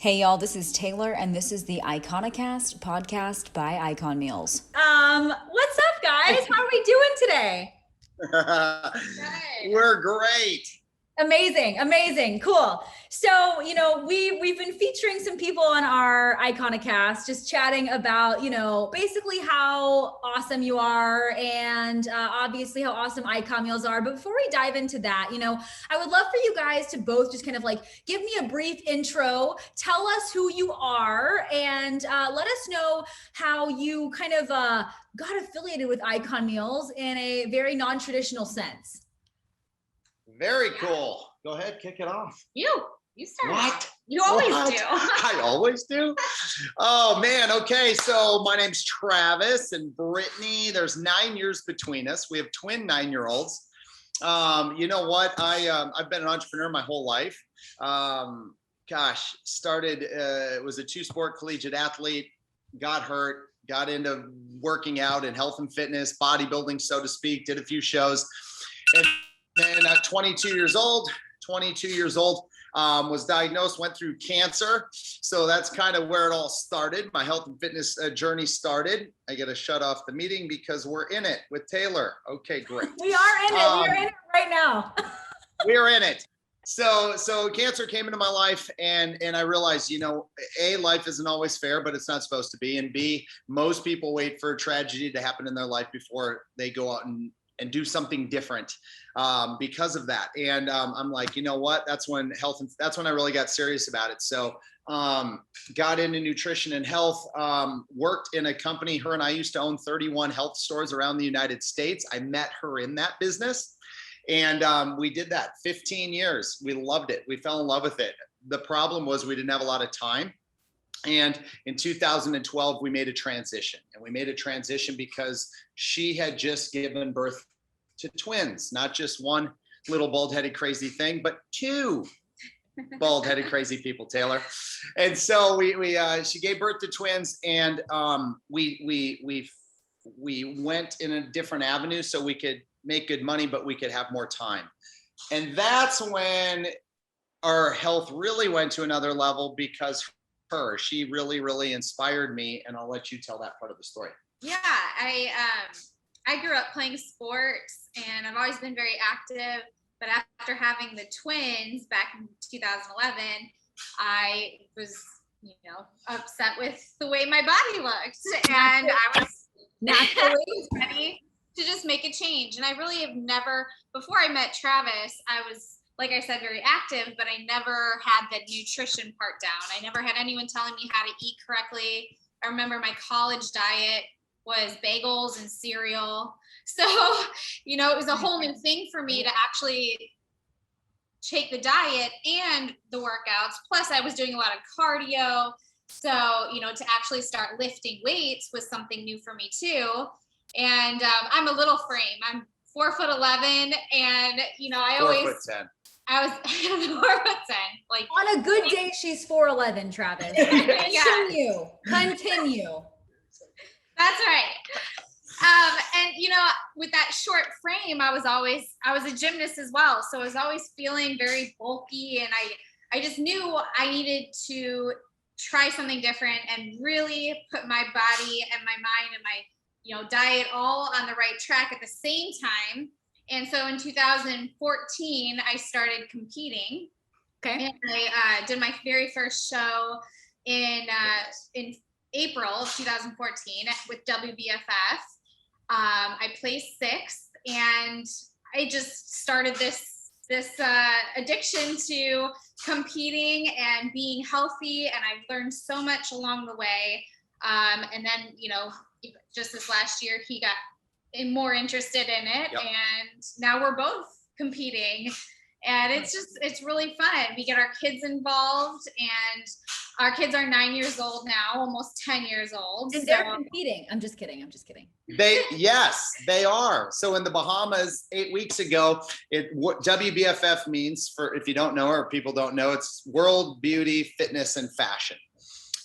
Hey y'all, this is Taylor and this is the ICONiCAST podcast by Icon Meals. What's up, guys? How are we doing today? We're great. Amazing, cool. So, we've been featuring some people on our ICONiCAST, just chatting about, basically how awesome you are and obviously how awesome Icon Meals are. But before we dive into that, I would love for you guys to both just kind of like give me a brief intro, tell us who you are, and let us know how you kind of got affiliated with Icon Meals in a very non-traditional sense. Very cool. Go ahead, kick it off. You start. What? You always do. I always do? Oh, man. Okay. So my name's Travis and Brittany. There's 9 years between us. We have twin 9-year-olds. You know what? I've been an entrepreneur my whole life. Started, was a 2-sport collegiate athlete, got hurt, got into working out and health and fitness, bodybuilding, so to speak, did a few shows. And then at 22 years old, was diagnosed, went through cancer. So that's kind of where it all started. My health and fitness journey started. I got to shut off the meeting because we're in it with Taylor. Okay, great. We are in it. We are in it right now. We're in it. So cancer came into my life and I realized, A, life isn't always fair, but it's not supposed to be. And B, most people wait for a tragedy to happen in their life before they go out and do something different because of that. And I'm like, you know what? That's when I really got serious about it. So got into nutrition and health, worked in a company. Her and I used to own 31 health stores around the United States. I met her in that business. And we did that 15 years. We loved it. We fell in love with it. The problem was we didn't have a lot of time. And in 2012, we made a transition. And we made a transition because she had just given birth to twins, not just one little bald-headed crazy thing, but 2 bald-headed crazy people, Taylor. And so she gave birth to twins, and we went in a different avenue so we could make good money, but we could have more time. And that's when our health really went to another level because she really inspired me, and I'll let you tell that part of the story. Yeah, I grew up playing sports and I've always been very active, but after having the twins back in 2011, I was, upset with the way my body looked, and I was ready to just make a change. And I really have never, before I met Travis, I was, like I said, very active, but I never had the nutrition part down. I never had anyone telling me how to eat correctly. I remember my college diet was bagels and cereal. So, it was a whole new thing for me to actually take the diet and the workouts. Plus, I was doing a lot of cardio. So, to actually start lifting weights was something new for me too. And I'm a little frame. I'm 4'11", and I always 4'10". I was 4'10". Like on a good day, she's 4'11", Travis. Continue. That's right. And with that short frame, I was a gymnast as well. So I was always feeling very bulky, and I just knew I needed to try something different and really put my body and my mind and my diet all on the right track at the same time. And so in 2014, I started competing. Okay. And I did my very first show in April of 2014 with WBFF. I placed 6th, and I just started this addiction to competing and being healthy. And I've learned so much along the way. And then, just this last year, he got more interested in it. Yep. And now we're both competing, and it's really fun. We get our kids involved, and our kids are 9 years old now, almost 10 years old. And they're competing. I'm just kidding. Yes, they are. So in the Bahamas 8 weeks ago, what WBFF means, for if you don't know or people don't know, it's World Beauty, Fitness, and Fashion.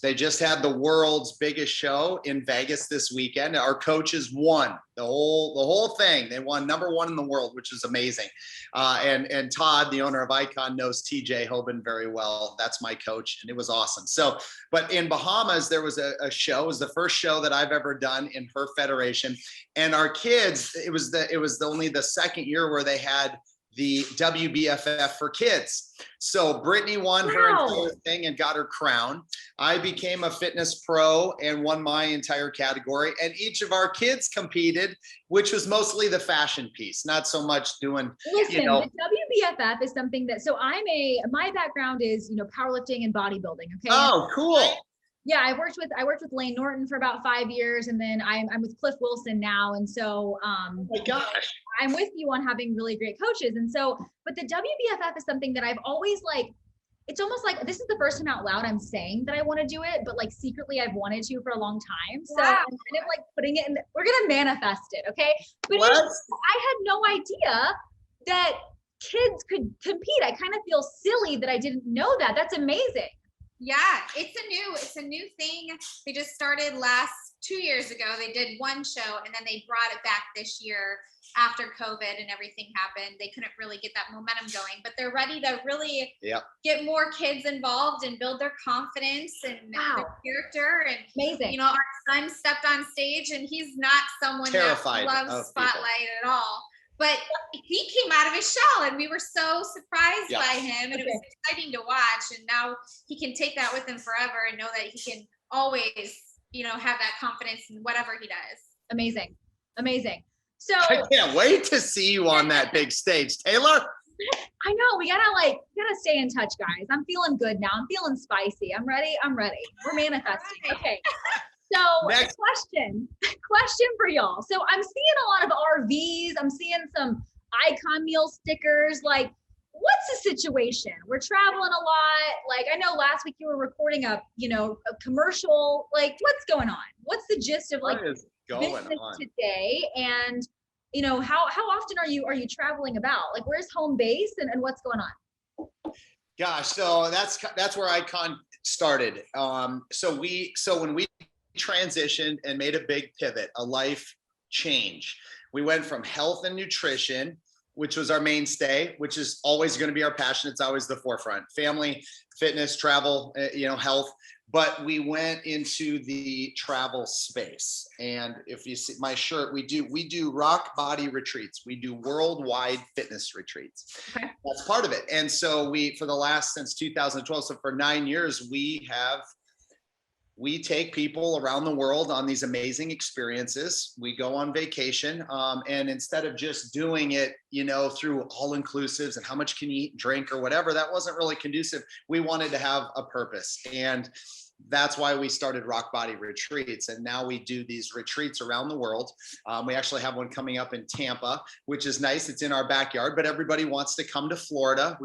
They just had the world's biggest show in Vegas this weekend. Our coaches won the whole thing. They won #1 in the world, which is amazing. And Todd, the owner of Icon, knows TJ Hoban very well. That's my coach, and it was awesome. So, but in Bahamas, there was a show. It was the first show that I've ever done in her federation. And our kids, it was only the second year where they had the WBFF for kids. So Brittany won her entire thing and got her crown. I became a fitness pro and won my entire category. And each of our kids competed, which was mostly the fashion piece, not so much doing, Listen, the WBFF is something that, so my background is, powerlifting and bodybuilding. Okay. Oh, cool. Yeah, I worked with Lane Norton for about 5 years, and then I'm with Cliff Wilson now. And so oh my gosh. I'm with you on having really great coaches. And so, but the WBFF is something that I've always it's almost like this is the first time out loud I'm saying that I want to do it, but secretly I've wanted to for a long time. So I'm kind of putting it in, we're going to manifest it. Okay. But I had no idea that kids could compete. I kind of feel silly that I didn't know that. That's amazing. Yeah, it's a new thing. They just started 2 years ago. They did one show and then they brought it back this year after COVID and everything happened. They couldn't really get that momentum going, but they're ready to really get more kids involved and build their confidence and their character. And amazing. Our son stepped on stage and he's not someone terrified that loves spotlight at all. But he came out of his shell and we were so surprised by him, and it was exciting to watch. And now he can take that with him forever and know that he can always, have that confidence in whatever he does. Amazing. Amazing. So I can't wait to see you on that big stage, Taeler. I know we gotta stay in touch, guys. I'm feeling good now. I'm feeling spicy. I'm ready. We're manifesting. Right. Okay. So next question for y'all. So I'm seeing a lot of RVs. I'm seeing some Icon meal stickers. What's the situation? We're traveling a lot. I know last week you were recording a commercial. What's going on? What's the gist of business today? And how often are you traveling about? Where's home base and what's going on? Gosh, so that's where Icon started. So when we transitioned and made a big pivot, a life change. We went from health and nutrition, which was our mainstay, which is always going to be our passion. It's always the forefront. Family, fitness, travel, health. But we went into the travel space. And if you see my shirt, we do Rockbody Retreats. We do worldwide fitness retreats. Okay. That's part of it. And so since 2012, so for 9 years, we take people around the world on these amazing experiences. We go on vacation. And instead of just doing it, through all inclusives and how much can you eat and drink or whatever, that wasn't really conducive. We wanted to have a purpose. And that's why we started Rockbody Retreats. And now we do these retreats around the world. We actually have one coming up in Tampa, which is nice. It's in our backyard, but everybody wants to come to Florida.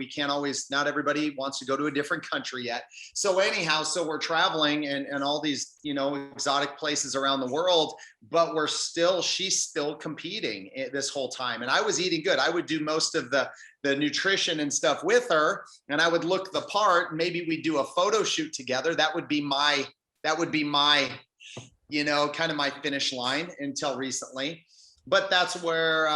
Not everybody wants to go to a different country yet. So anyhow, we're traveling and all these, exotic places around the world, but she's still competing this whole time. And I was eating good. I would do most of the nutrition and stuff with her, and I would look the part. Maybe we'd do a photo shoot together. That would be my, kind of my finish line until recently. But that's where,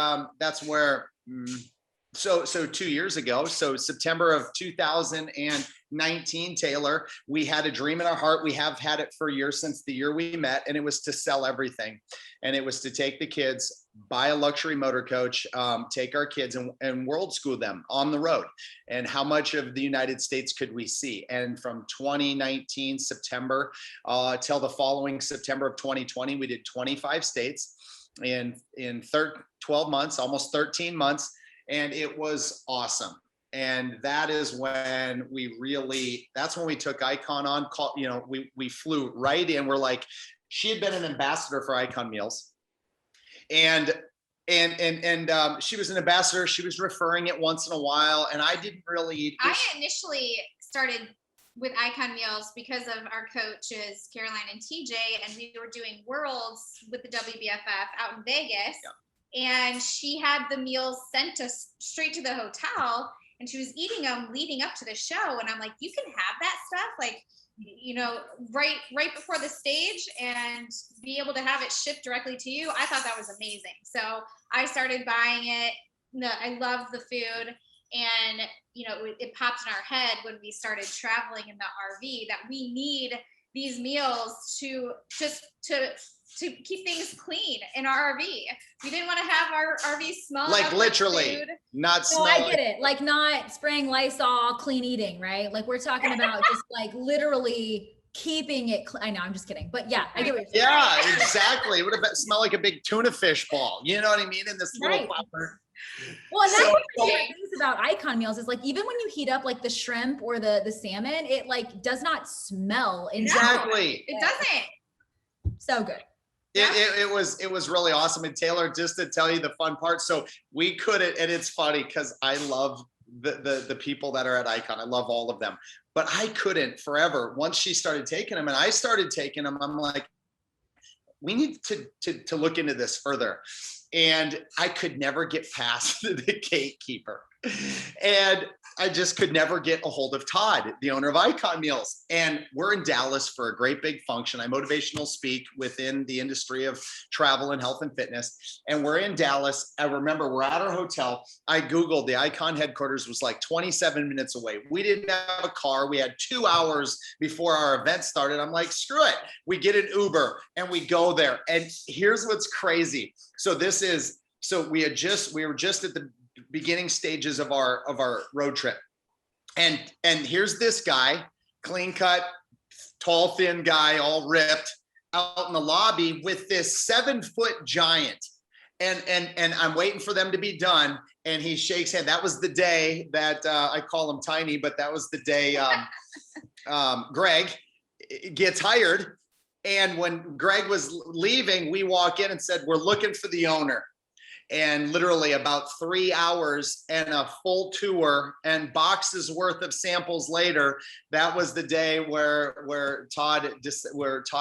so 2 years ago, so September of 2019, Taeler, we had a dream in our heart. We have had it for years, since the year we met, and it was to sell everything. And it was to take the kids, buy a luxury motor coach, take our kids and world school them on the road. And how much of the United States could we see? And from 2019 September till the following September of 2020, we did 25 states in 12 months, almost 13 months. And it was awesome. And that is when that's when we took Icon on call. We flew right in. We're she had been an ambassador for Icon Meals. And she was an ambassador. She was referring it once in a while. And I didn't really eat. I initially started with Icon Meals because of our coaches, Caroline and TJ, and we were doing worlds with the WBFF out in Vegas. Yeah. And she had the meals sent us straight to the hotel, and she was eating them leading up to the show. And I'm like, you can have that stuff. right before the stage and be able to have it shipped directly to you. I thought that was amazing. So I started buying it. I love the food, and it popped in our head when we started traveling in the RV that we need these meals to keep things clean in our RV. We didn't want to have our RV smell like literally food. not No, smelling. I get it. Like not spraying Lysol, clean eating, right? Like we're talking about just like literally keeping it I know, I'm just kidding. But yeah, I get what you're saying. Yeah, exactly. It would have smelled like a big tuna fish ball. You know what I mean? In this little Right. popper. Well, and that's So- one of my favorite things about Icon meals is like, even when you heat up like the shrimp or the salmon, it like does not smell. Exactly. It doesn't. So good. It was really awesome. And Taylor, just to tell you the fun part, so we couldn't, and it's funny because I love the people that are at Icon. I love all of them, but I couldn't forever. Once she started taking them and I started taking them, I'm like, we need to look into this further. And I could never get past the gatekeeper. And I just could never get a hold of Todd, the owner of Icon Meals. And we're in Dallas for a great big function. I motivational speak within the industry of travel and health and fitness. And we're in Dallas. I remember we're at our hotel. I Googled the Icon headquarters was like 27 minutes away. We didn't have a car. We had 2 hours before our event started. I'm like, screw it. We get an Uber and we go there. And here's what's crazy. So we were just at the beginning stages of our road trip. And here's this guy, clean cut, tall, thin guy, all ripped, out in the lobby with this 7-foot giant. And I'm waiting for them to be done. And he shakes hand. That was the day that I call him Tiny, but that was the day Greg gets hired. And when Greg was leaving, we walk in and said, we're looking for the owner. And literally about 3 hours and a full tour and boxes worth of samples later, that was the day where Todd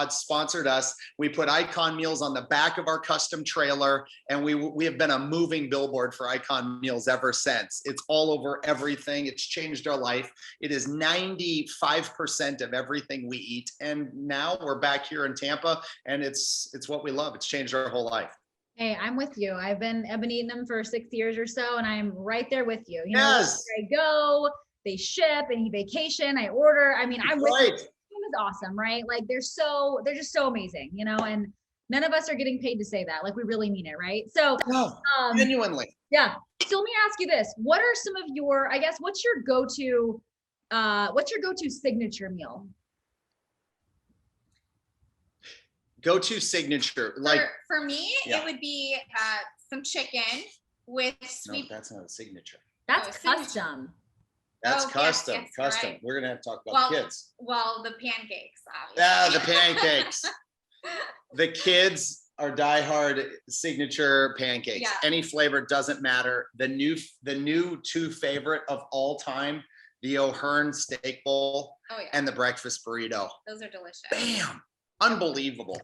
sponsored us. We put Icon Meals on the back of our custom trailer, and we have been a moving billboard for Icon Meals ever since. It's all over everything. It's changed our life. It is 95% of everything we eat. And now we're back here in Tampa, and it's what we love. It's changed our whole life. Hey, I'm with you. I've been eating them for 6 years or so, and I'm right there with you. Yes. Where I go, they ship, any vacation, I order. I mean, I'm with you. It's awesome, right? Like they're just so amazing, and none of us are getting paid to say that. Like we really mean it, right? So no, genuinely. Yeah. So let me ask you this. What are some of your, I guess, what's your go-to signature meal? Go-to signature, like for me, yeah. It would be some chicken with sweet. No, that's not a signature. That's custom. That's custom. Yes, Custom. right. We're gonna have to talk about the kids. Well, the pancakes, obviously. The pancakes. The kids are diehard signature pancakes. Yeah. Any flavor doesn't matter. The new two favorite of all time, the O'Hearn steak bowl and the breakfast burrito. Those are delicious. Bam! Unbelievable.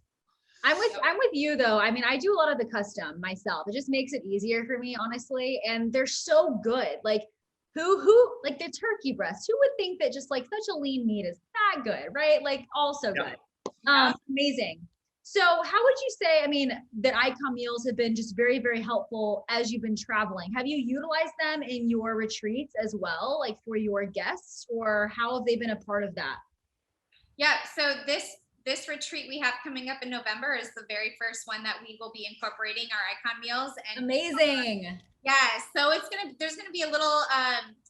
I'm with you though. I mean, I do a lot of the custom myself. It just makes it easier for me, honestly. And they're so good. Like who like the turkey breast, who would think that just like such a lean meat is that good, right? Like also good. Amazing. So how would you say, I mean, that Icon Meals have been just very, very helpful as you've been traveling? Have you utilized them in your retreats as well, like for your guests, or how have they been a part of that? Yeah, so this retreat we have coming up in November is the very first one that we will be incorporating our Icon Meals. And amazing. Yeah, so there's gonna be a little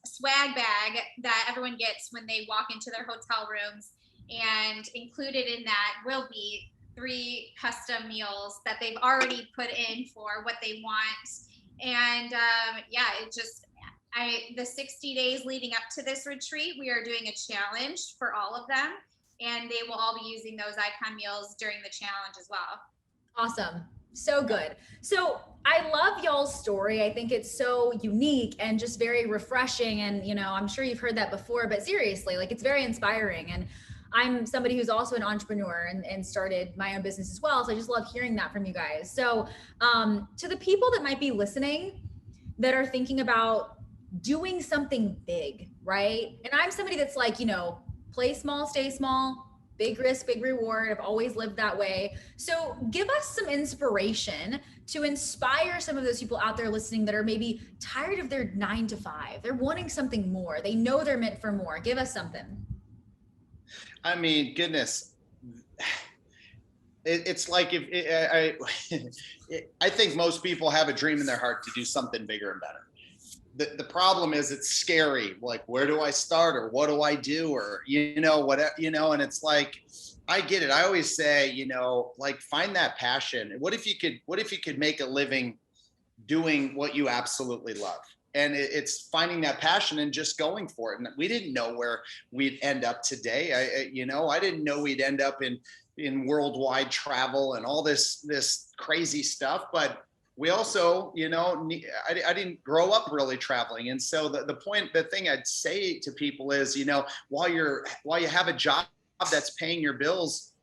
swag bag that everyone gets when they walk into their hotel rooms, and included in that will be 3 custom meals that they've already put in for what they want. And the 60 days leading up to this retreat, we are doing a challenge for all of them. And they will all be using those Icon Meals during the challenge as well. Awesome. So good. So I love y'all's story. I think it's so unique and just very refreshing. And, I'm sure you've heard that before, but seriously, like it's very inspiring. And I'm somebody who's also an entrepreneur and started my own business as well. So I just love hearing that from you guys. So to the people that might be listening that are thinking about doing something big, right? And I'm somebody that's like, play small, stay small, big risk, big reward. I've always lived that way. So give us some inspiration to inspire some of those people out there listening that are maybe tired of their 9 to 5. They're wanting something more. They know they're meant for more. Give us something. I mean, goodness, it's like I think most people have a dream in their heart to do something bigger and better. The problem is it's scary. Like, where do I start, or what do I do, or whatever, and it's like, I get it. I always say, like, find that passion. What if you could make a living doing what you absolutely love? And it's finding that passion and just going for it. And we didn't know where we'd end up today. I didn't know we'd end up in worldwide travel and all this crazy stuff, but we also, I didn't grow up really traveling. And so the thing I'd say to people is, while you have a job that's paying your bills,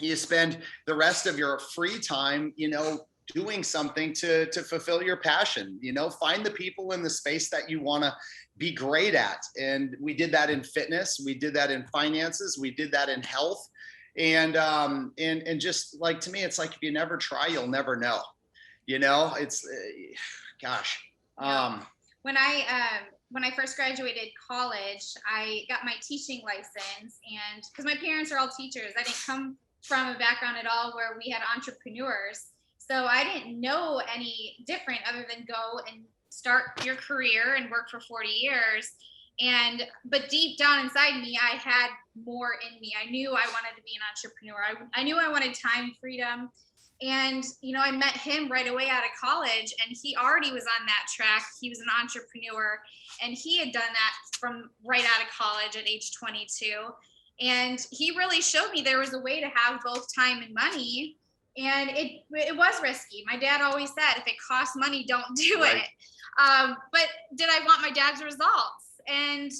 you spend the rest of your free time, doing something to fulfill your passion. Find the people in the space that you want to be great at. And we did that in fitness. We did that in finances. We did that in health. And just like, to me, it's like, if you never try, you'll never know. It's gosh. When I first graduated college, I got my teaching license, and because my parents are all teachers, I didn't come from a background at all where we had entrepreneurs. So I didn't know any different other than go and start your career and work for 40 years. But deep down inside me, I had more in me. I knew I wanted to be an entrepreneur. I knew I wanted time freedom. And, I met him right away out of college, and he already was on that track. He was an entrepreneur, and he had done that from right out of college at age 22. And he really showed me there was a way to have both time and money. And it was risky. My dad always said, if it costs money, don't do it. But did I want my dad's results? And,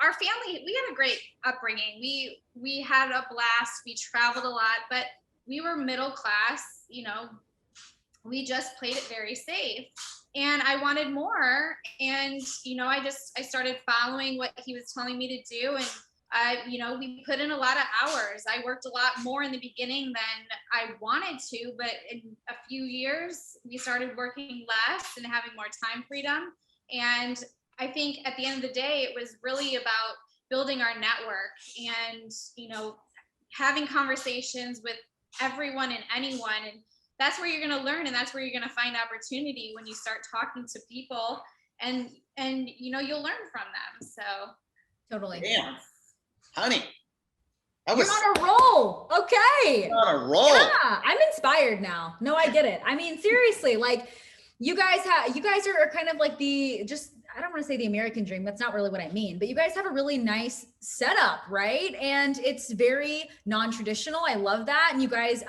our family, we had a great upbringing. We had a blast. We traveled a lot, but we were middle class. We just played it very safe. And I wanted more. And, I started following what he was telling me to do. And we put in a lot of hours. I worked a lot more in the beginning than I wanted to, but in a few years, we started working less and having more time freedom. And I think at the end of the day, it was really about building our network and, having conversations with everyone and anyone. And that's where you're going to learn, and that's where you're going to find opportunity when you start talking to people, and you'll learn from them. So totally. Damn. Honey, you're on a roll. Okay. You're on a roll. Yeah, I'm inspired now. No, I get it. I mean, seriously, like, you guys are kind of like I don't want to say the American dream. That's not really what I mean, but you guys have a really nice setup, right? And it's very non-traditional. I love that. And you guys,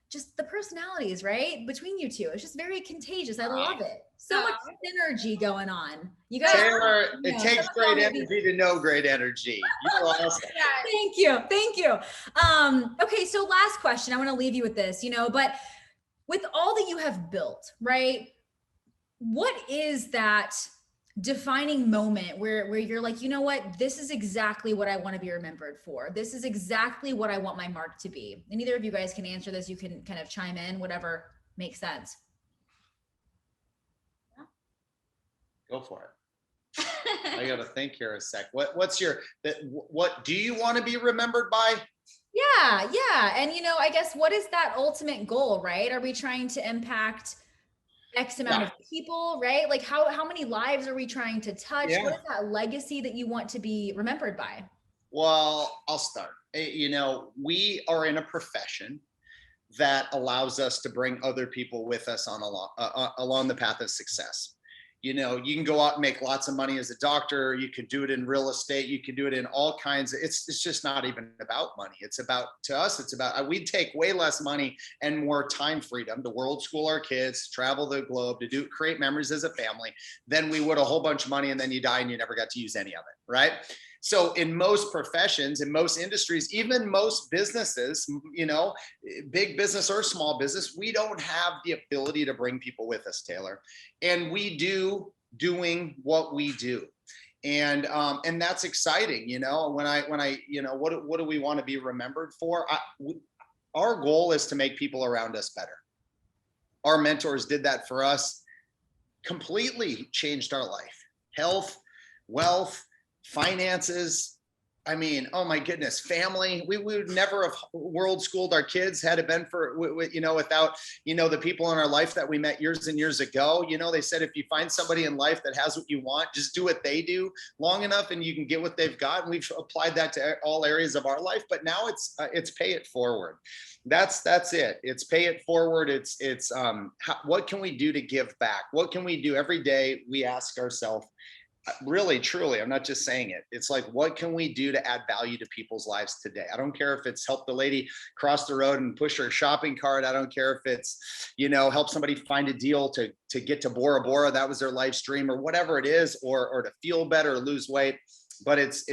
just the personalities, right? Between you two, it's just very contagious. I love it. So much synergy going on. You guys, Taeler, it takes great energy to know great energy. You're awesome. Thank you. Okay, so last question. I want to leave you with this, but with all that you have built, right? What is that defining moment where you're like, you know what, this is exactly what I want to be remembered for. This is exactly what I want my mark to be. And either of you guys can answer this. You can kind of chime in, whatever makes sense. Go for it. I got to think here a sec. What do you want to be remembered by? Yeah. And I guess, what is that ultimate goal, right? Are we trying to impact X amount of people, right? Like, how many lives are we trying to touch? What is that legacy that you want to be remembered by? Well, I'll start. We are in a profession that allows us to bring other people with us along the path of success. You can go out and make lots of money as a doctor. You could do it in real estate. You could do it in all kinds of, it's just not even about money. To us, it's about, we'd take way less money and more time freedom to world school our kids, travel the globe, to create memories as a family, than we would a whole bunch of money and then you die and you never got to use any of it, right? So in most professions, in most industries, even most businesses, big business or small business, we don't have the ability to bring people with us, Taeler. And we doing what we do. And that's exciting, you know, when I, you know, what do we want to be remembered for? Our goal is to make people around us better. Our mentors did that for us, completely changed our life, health, wealth, finances. I mean, oh my goodness, family. We would never have world schooled our kids had it been for, you know, without, you know, the people in our life that we met years and years ago. You know, they said, if you find somebody in life that has what you want, just do what they do long enough and you can get what they've got. And we've applied that to all areas of our life, but now it's pay it forward. That's it. It's pay it forward. It's what can we do to give back? What can we do every day? We ask ourselves, really, truly, I'm not just saying it. It's like, what can we do to add value to people's lives today? I don't care if it's help the lady cross the road and push her shopping cart. I don't care if it's, you know, help somebody find a deal to get to Bora Bora. That was their life stream, or whatever it is, or to feel better, or lose weight. But it's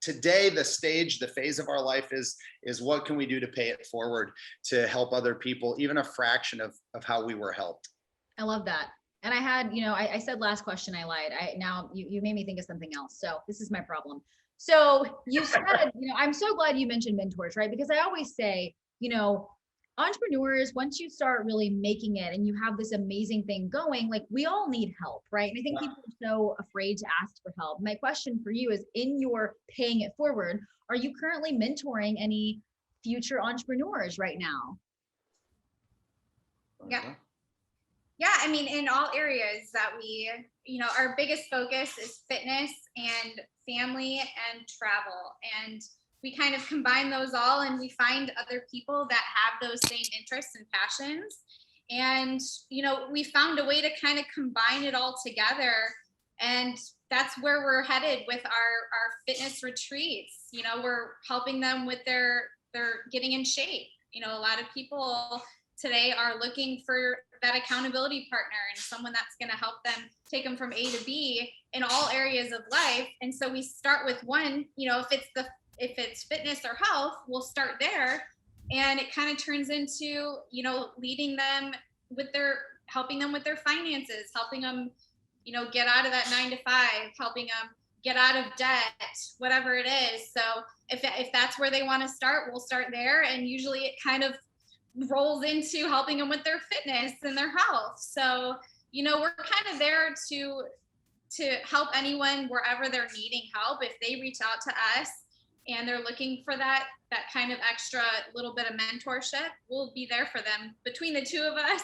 today, the phase of our life is what can we do to pay it forward to help other people, even a fraction of how we were helped. I love that. And I had, you know, I said last question, I lied. Now you made me think of something else. So this is my problem. So you said, you know, I'm so glad you mentioned mentors, right? Because I always say, you know, entrepreneurs, once you start really making it and you have this amazing thing going, like, we all need help, right? And I think people are so afraid to ask for help. My question for you is, in your paying it forward, are you currently mentoring any future entrepreneurs right now? Yeah. Yeah, I mean, in all areas that we, you know, our biggest focus is fitness and family and travel. And we kind of combine those all, and we find other people that have those same interests and passions. And, you know, we found a way to kind of combine it all together. And that's where we're headed with our fitness retreats. You know, we're helping them with their getting in shape. You know, a lot of people today are looking for that accountability partner and someone that's going to help them take them from A to B in all areas of life. And so we start with one, you know, if it's fitness or health, we'll start there. And it kind of turns into, you know, leading them with helping them with their finances, helping them, you know, get out of that 9 to 5, helping them get out of debt, whatever it is. So if that's where they want to start, we'll start there. And usually it kind of rolls into helping them with their fitness and their health. So, you know, we're kind of there to help anyone wherever they're needing help. If they reach out to us and they're looking for that kind of extra little bit of mentorship, we'll be there for them. Between the two of us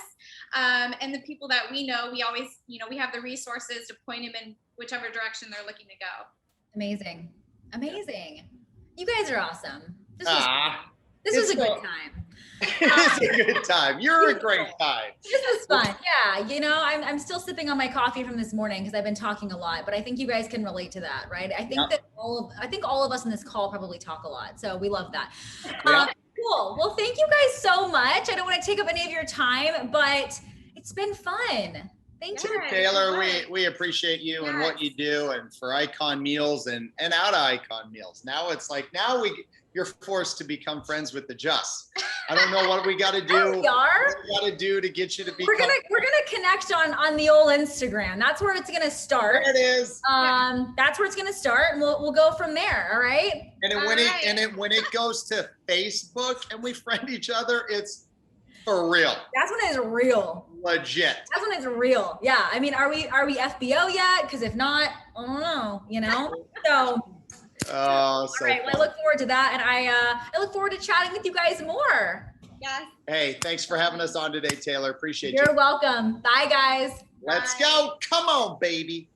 and the people that we know, we always, you know, we have the resources to point them in whichever direction they're looking to go. Amazing. You guys are awesome. This was a good time. It's a good time. You're a great time. This was fun. Yeah. You know, I'm still sipping on my coffee from this morning because I've been talking a lot, but I think you guys can relate to that, right? I think that all of us in this call probably talk a lot. So we love that. Yeah. Cool. Well, thank you guys so much. I don't want to take up any of your time, but it's been fun. Thank you. Taeler, we appreciate you and what you do, and for Icon Meals and out of Icon Meals. Now it's like, you're forced to become friends with the Just. I don't know what we got to do. We are. What we got to do to get you to become. We're gonna connect on the old Instagram. That's where it's gonna start. There it is. That's where it's gonna start, and we'll go from there. All right. And when it goes to Facebook and we friend each other, it's for real. That's when it's real. Legit. That's when it's real. Yeah. I mean, are we FBO yet? Because if not, I don't know. You know. So. Oh, all right. Well, I look forward to that, and I look forward to chatting with you guys more. Yes. Hey, thanks for having us on today, Taeler. Appreciate you. You're welcome. Bye, guys. Let's go. Come on, baby.